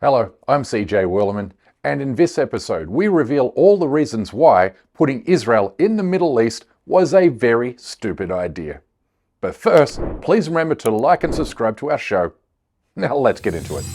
Hello, I'm CJ Werleman, and in this episode we reveal all the reasons why putting Israel in the Middle East was a very stupid idea. But first, please remember to like and subscribe to our show. Now let's get into it.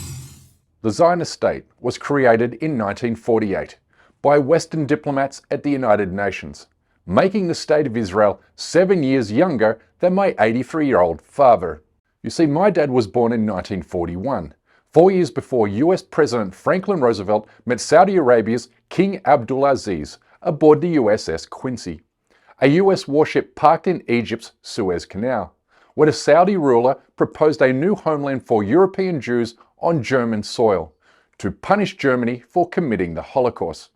The Zionist state was created in 1948 by Western diplomats at the United Nations, making the state of Israel 7 years younger than my 83-year-old father. You see, my dad was born in 1941. 4 years before US President Franklin Roosevelt met Saudi Arabia's King Abdulaziz aboard the USS Quincy, a US warship parked in Egypt's Suez Canal, where the Saudi ruler proposed a new homeland for European Jews on German soil to punish Germany for committing the Holocaust.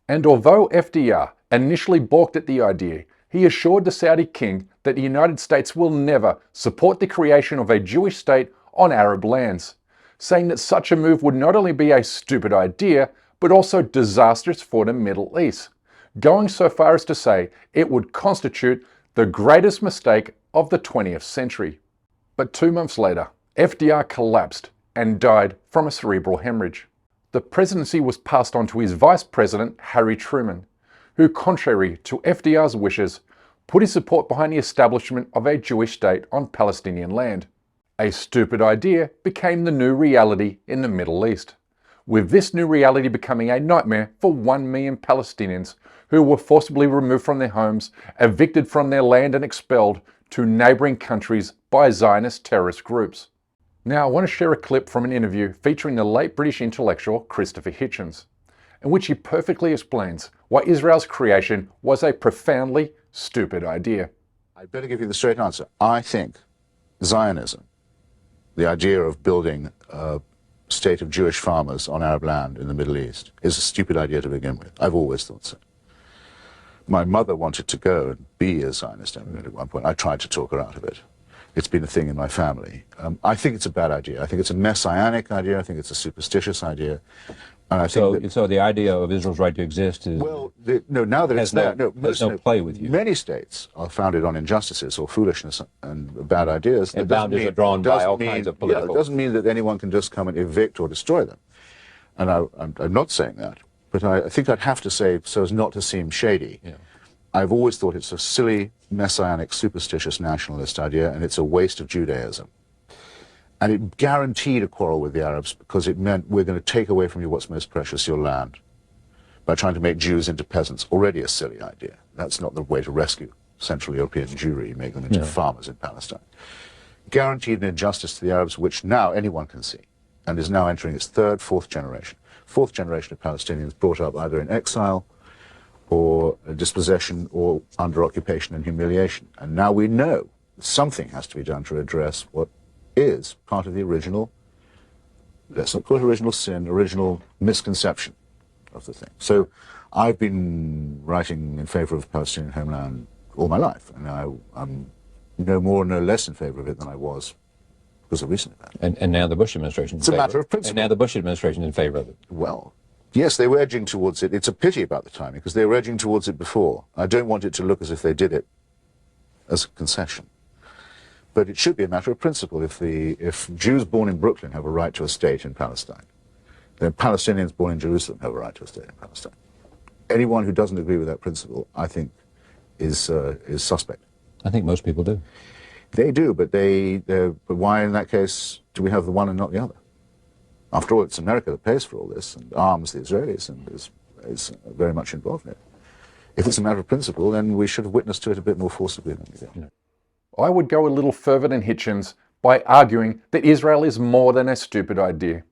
And although FDR initially balked at the idea, he assured the Saudi king that the United States will never support the creation of a Jewish state on Arab lands, saying that such a move would not only be a stupid idea, but also disastrous for the Middle East, going so far as to say it would constitute the greatest mistake of the 20th century. But 2 months later, FDR collapsed and died from a cerebral hemorrhage. The presidency was passed on to his vice president, Harry Truman, who, contrary to FDR's wishes, put his support behind the establishment of a Jewish state on Palestinian land. A stupid idea became the new reality in the Middle East, with this new reality becoming a nightmare for 1 million Palestinians who were forcibly removed from their homes, evicted from their land and expelled to neighbouring countries by Zionist terrorist groups. Now I want to share a clip from an interview featuring the late British intellectual Christopher Hitchens, in which he perfectly explains why Israel's creation was a profoundly stupid idea. I'd better give you the straight answer. I think Zionism, the idea of building a state of Jewish farmers on Arab land in the Middle East, is a stupid idea to begin with. I've always thought so. My mother wanted to go and be a Zionist immigrant at one point. I tried to talk her out of it. It's been a thing in my family. I think it's a bad idea. I think it's a messianic idea. I think it's a superstitious idea. And I think so the idea of Israel's right to exist is now that it's there, there's no play with you. Many states are founded on injustices or foolishness and bad ideas. And boundaries are drawn by all kinds of political. Yeah, it doesn't mean that anyone can just come and evict or destroy them. And I'm not saying that, but I think I'd have to say, so as not to seem shady, I've always thought it's a silly, messianic, superstitious nationalist idea, and it's a waste of Judaism. And it guaranteed a quarrel with the Arabs because it meant we're going to take away from you what's most precious, your land, by trying to make Jews into peasants. Already a silly idea. That's not the way to rescue Central European Jewry, make them into farmers in Palestine. Guaranteed an injustice to the Arabs, which now anyone can see, and is now entering its third, fourth generation. Fourth generation of Palestinians brought up either in exile or dispossession or under occupation and humiliation. And now we know something has to be done to address what is part of the original, let's not call it original sin, original misconception of the thing. So I've been writing in favor of the Palestinian homeland all my life, and I'm no more, no less in favor of it than I was because of recent events. And now the Bush administration is in favor. It's a matter of principle. And now the Bush administration is in favor of it. Well, yes, they were edging towards it. It's a pity about the timing, because they were edging towards it before. I don't want it to look as if they did it as a concession. But it should be a matter of principle. If Jews born in Brooklyn have a right to a state in Palestine, then Palestinians born in Jerusalem have a right to a state in Palestine. Anyone who doesn't agree with that principle, I think, is suspect. I think most people do. They do, but but why in that case do we have the one and not the other? After all, it's America that pays for all this and arms the Israelis and is very much involved in it. If it's a matter of principle, then we should have witnessed to it a bit more forcibly than we did. I would go a little further than Hitchens by arguing that Israel is more than a stupid idea.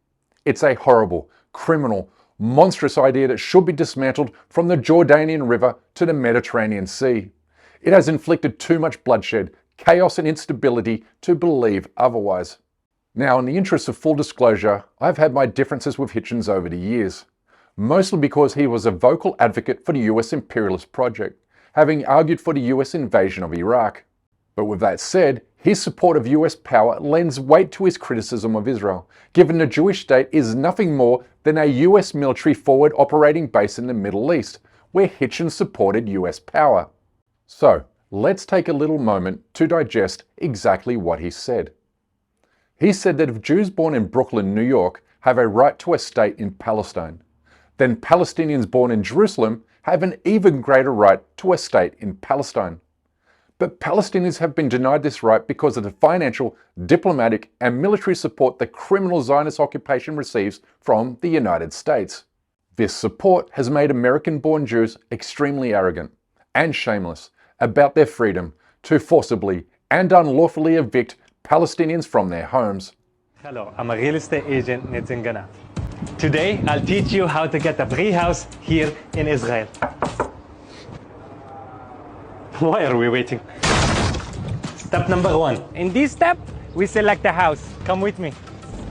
It's a horrible, criminal, monstrous idea that should be dismantled from the Jordanian River to the Mediterranean Sea. It has inflicted too much bloodshed, chaos and instability to believe otherwise. Now, in the interest of full disclosure, I've had my differences with Hitchens over the years, mostly because he was a vocal advocate for the US imperialist project, having argued for the US invasion of Iraq. But with that said, his support of US power lends weight to his criticism of Israel, given the Jewish state is nothing more than a US military forward operating base in the Middle East, where Hitchens supported US power. So, let's take a little moment to digest exactly what he said. He said that if Jews born in Brooklyn, New York, have a right to a state in Palestine, then Palestinians born in Jerusalem have an even greater right to a state in Palestine. But Palestinians have been denied this right because of the financial, diplomatic, and military support the criminal Zionist occupation receives from the United States. This support has made American-born Jews extremely arrogant and shameless about their freedom to forcibly and unlawfully evict Palestinians from their homes. Hello, I'm a real estate agent, Nitin Ganat. Today, I'll teach you how to get a free house here in Israel. Why are we waiting? Step number 1. In this step, we select a house. Come with me.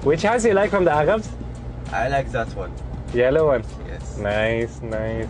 Which house you like from the Arabs? I like that one. Yellow one. Yes. Nice, nice.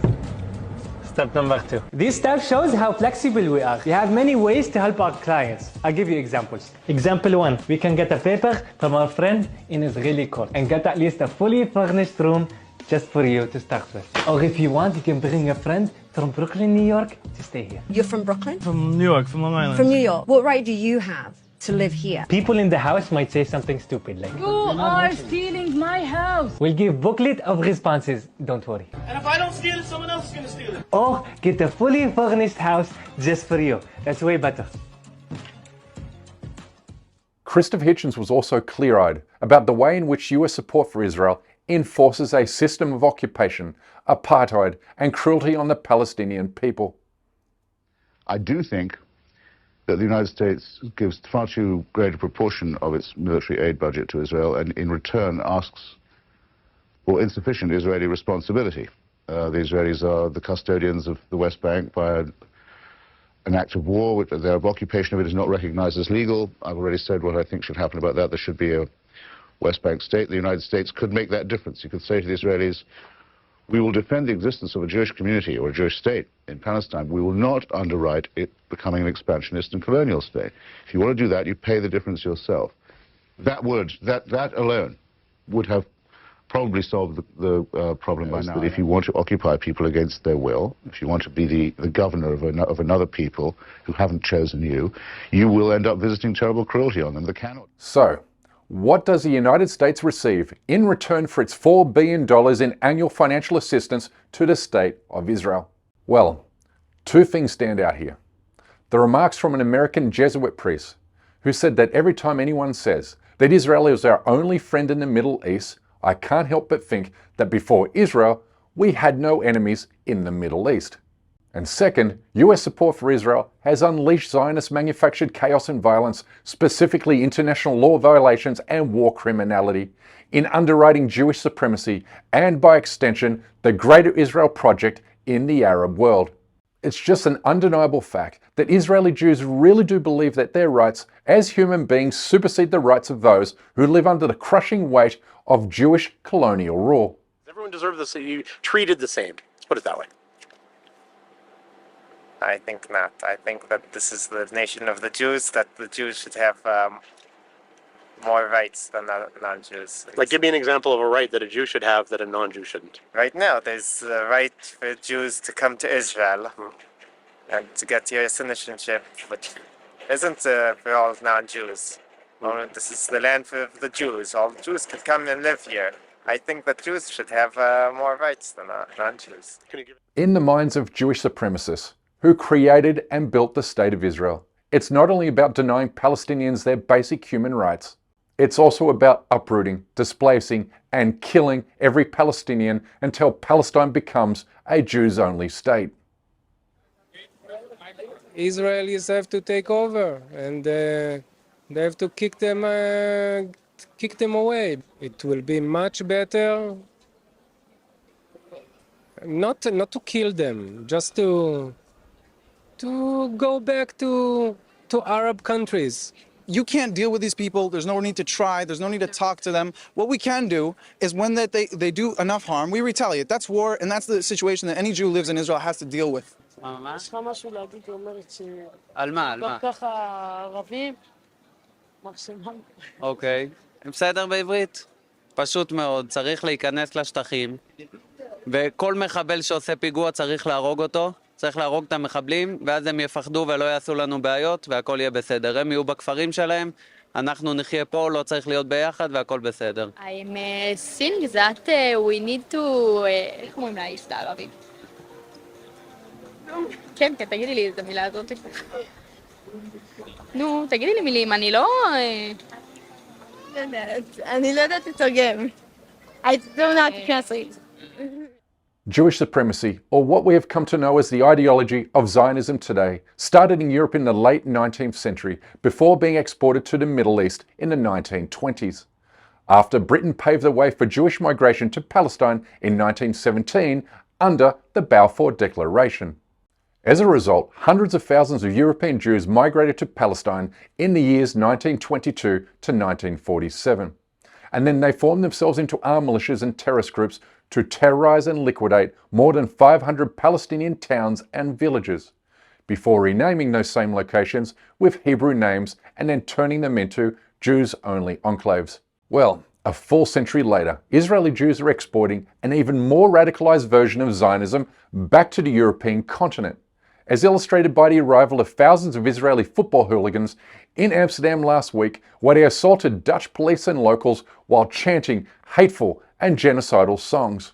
Step number 2. This step shows how flexible we are. We have many ways to help our clients. I'll give you examples. Example 1. We can get a paper from our friend in Israeli court and get at least a fully furnished room just for you to start with. Or if you want, you can bring a friend from Brooklyn, New York to stay here. You're from Brooklyn? From New York, from Long Island. From New York. What right do you have to live here? People in the house might say something stupid like, You are stealing my house. we'll give booklet of responses, don't worry. And if I don't steal it, someone else is going to steal it. Or get a fully furnished house just for you. That's way better. Christopher Hitchens was also clear-eyed about the way in which US support for Israel enforces a system of occupation, apartheid, and cruelty on the Palestinian people. I do think that the United States gives far too great a proportion of its military aid budget to Israel and in return asks for insufficient Israeli responsibility. The Israelis are the custodians of the West Bank by an act of war, which their occupation of it is not recognized as legal. I've already said what I think should happen about that. There should be a West Bank state. The United States could make that difference. You could say to the Israelis, we will defend the existence of a Jewish community or a Jewish state in Palestine. We will not underwrite it becoming an expansionist and colonial state. If you want to do that, you pay the difference yourself. That alone would have probably solved the problem by now. That if you want to occupy people against their will, if you want to be the governor of another people who haven't chosen you, you will end up visiting terrible cruelty on them that cannot. So, what does the United States receive in return for its $4 billion in annual financial assistance to the State of Israel? Well, two things stand out here. The remarks from an American Jesuit priest who said that every time anyone says that Israel is our only friend in the Middle East, I can't help but think that before Israel, we had no enemies in the Middle East. And second, US support for Israel has unleashed Zionist manufactured chaos and violence, specifically international law violations and war criminality, in underwriting Jewish supremacy and, by extension, the Greater Israel Project in the Arab world. It's just an undeniable fact that Israeli Jews really do believe that their rights as human beings supersede the rights of those who live under the crushing weight of Jewish colonial rule. Everyone deserves the same, you treated the same. Let's put it that way. I think not. I think that this is the nation of the Jews, that the Jews should have more rights than non-Jews. Like, give me an example of a right that a Jew should have that a non-Jew shouldn't. Right now, there's the right for Jews to come to Israel and to get your citizenship, which isn't for all non-Jews. Well, this is the land for the Jews. All Jews can come and live here. I think that Jews should have more rights than non-Jews. In the minds of Jewish supremacists who created and built the State of Israel, it's not only about denying Palestinians their basic human rights, it's also about uprooting, displacing, and killing every Palestinian until Palestine becomes a Jews-only state. Israelis have to take over, and they have to kick them away. It will be much better not to kill them, just to go back to Arab countries. You can't deal with these people. There's no need to try. There's no need to talk to them. What we can do is when they do enough harm, we retaliate. That's war, and that's the situation that any Jew who lives in Israel has to deal with. יש לך משהו להגיד, היא אומרת ש... על מה? על מה? ככה ערבים, מקסימום. אוקיי. בסדר בעברית? פשוט מאוד. צריך להיכנס לשטחים, וכל מחבל שעושה פיגוע צריך להרוג אותו. צריך להרוג את המחבלים, ואז הם יפחדו ולא יעשו לנו בעיות, והכל יהיה בסדר. הם יהיו בכפרים שלהם, אנחנו נחיה פה, לא צריך להיות ביחד והכל בסדר. I'm seeing that we need to... איך אומרים לאיש לערבית? כן, תגידי לי את המילה הזאת. נו, תגידי לי מילים, אני לא... אני לא יודעת לתרגם. I don't know how to translate. Jewish supremacy, or what we have come to know as the ideology of Zionism today, started in Europe in the late 19th century before being exported to the Middle East in the 1920s. After Britain paved the way for Jewish migration to Palestine in 1917 under the Balfour Declaration. As a result, hundreds of thousands of European Jews migrated to Palestine in the years 1922 to 1947. And then they formed themselves into armed militias and terrorist groups to terrorize and liquidate more than 500 Palestinian towns and villages, before renaming those same locations with Hebrew names and then turning them into Jews-only enclaves. Well, a full century later, Israeli Jews are exporting an even more radicalized version of Zionism back to the European continent, as illustrated by the arrival of thousands of Israeli football hooligans in Amsterdam last week, where they assaulted Dutch police and locals while chanting hateful and genocidal songs.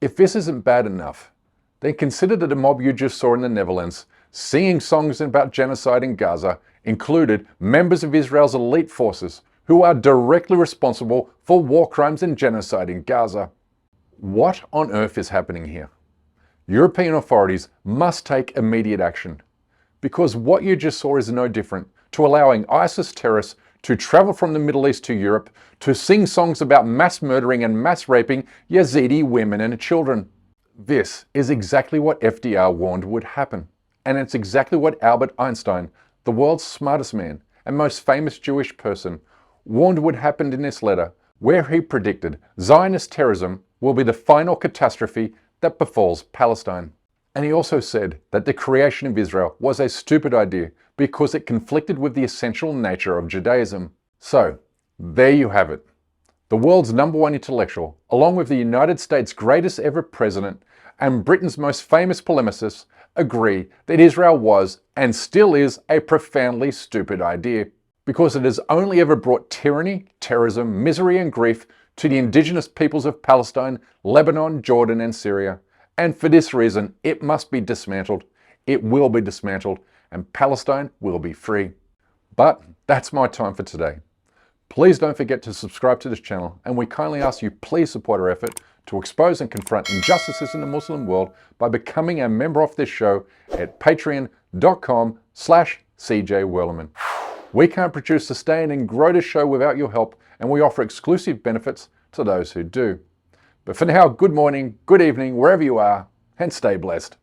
If this isn't bad enough, then consider that the mob you just saw in the Netherlands, singing songs about genocide in Gaza, included members of Israel's elite forces who are directly responsible for war crimes and genocide in Gaza. What on earth is happening here? European authorities must take immediate action, because what you just saw is no different to allowing ISIS terrorists to travel from the Middle East to Europe to sing songs about mass murdering and mass raping Yazidi women and children. This is exactly what FDR warned would happen. And it's exactly what Albert Einstein, the world's smartest man and most famous Jewish person, warned would happen in this letter, where he predicted Zionist terrorism will be the final catastrophe that befalls Palestine. And he also said that the creation of Israel was a stupid idea because it conflicted with the essential nature of Judaism. So, there you have it. The world's #1 intellectual, along with the United States' greatest ever president and Britain's most famous polemicist, agree that Israel was and still is a profoundly stupid idea, because it has only ever brought tyranny, terrorism, misery and grief to the indigenous peoples of Palestine, Lebanon, Jordan and Syria. And for this reason, it must be dismantled. It will be dismantled, and Palestine will be free. But that's my time for today. Please don't forget to subscribe to this channel, and we kindly ask you please support our effort to expose and confront injustices in the Muslim world by becoming a member of this show at patreon.com/CJWerleman. We can't produce, sustain and grow this show without your help, and we offer exclusive benefits to those who do. But for now, good morning, good evening, wherever you are, and stay blessed.